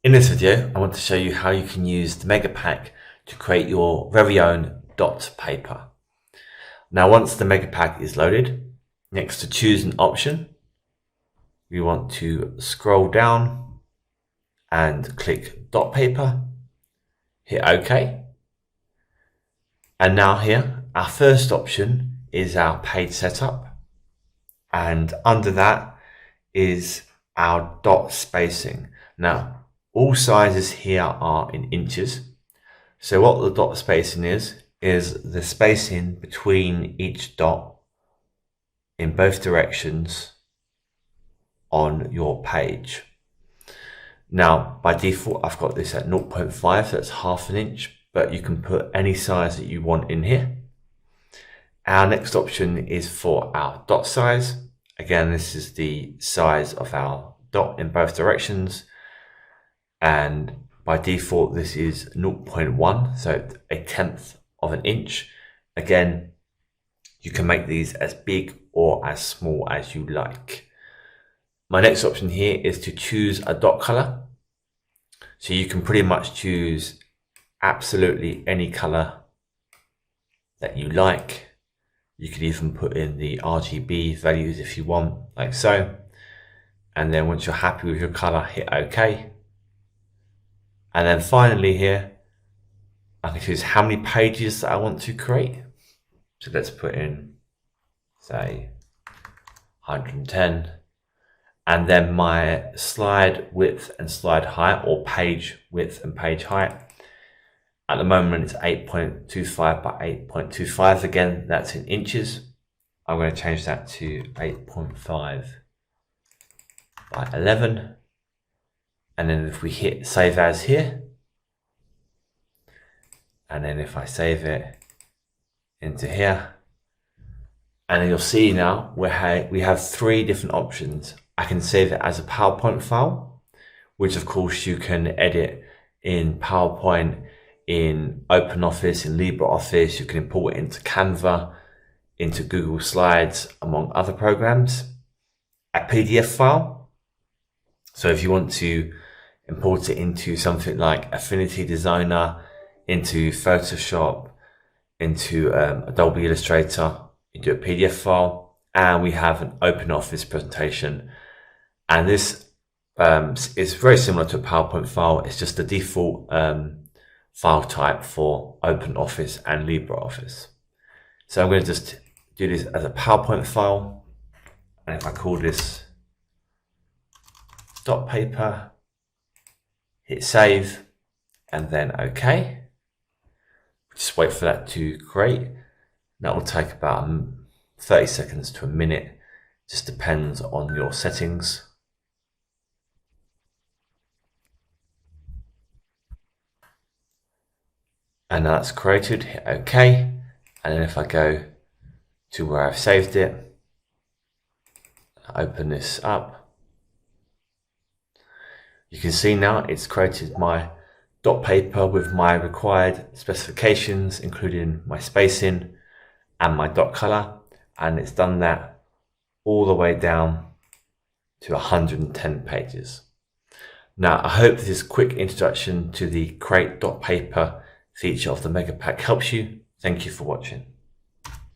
In this video, I want to show you how you can use the Mega Pack to create your very own dot paper. Now, once the Mega Pack is loaded, next to choose an option, we want to scroll down and click dot paper, hit OK. And now here, our first option is our page setup. And under that is our dot spacing. Now, all sizes here are in inches. So what the dot spacing is the spacing between each dot in both directions on your page. Now, by default, I've got this at 0.5, so that's half an inch, but you can put any size that you want in here. Our next option is for our dot size. Again, this is the size of our dot in both directions. And by default, this is 0.1, so 1/10 of an inch. Again, you can make these as big or as small as you like. My next option here is to choose a dot color. So you can pretty much choose absolutely any color that you like. You could even put in the RGB values if you want, like so. And then once you're happy with your color, hit OK. And then finally here, I can choose how many pages that I want to create. So let's put in, say, 110. And then my slide width and slide height, or page width and page height. At the moment, it's 8.25 by 8.25. Again, that's in inches. I'm going to change that to 8.5 by 11. And then if we hit save as here, and then if I save it into here, and then you'll see now we have three different options. I can save it as a PowerPoint file, which of course you can edit in PowerPoint, in OpenOffice, in LibreOffice. You can import it into Canva, into Google Slides, among other programs. A PDF file. So if you want to import it into something like Affinity Designer, into Photoshop, into Adobe Illustrator, you do a PDF file. And we have an OpenOffice presentation. And this is very similar to a PowerPoint file. It's just the default file type for OpenOffice and LibreOffice. So I'm going to just do this as a PowerPoint file. And if I call this dot paper, hit save, and then OK. Just wait for that to create. That will take about 30 seconds to a minute. Just depends on your settings. And now that's created, hit OK. And then if I go to where I've saved it, open this up, you can see now it's created my dot paper with my required specifications, including my spacing and my dot color. And it's done that all the way down to 110 pages. Now, I hope this quick introduction to the Create Dot Paper feature of the Mega Pack helps you. Thank you for watching.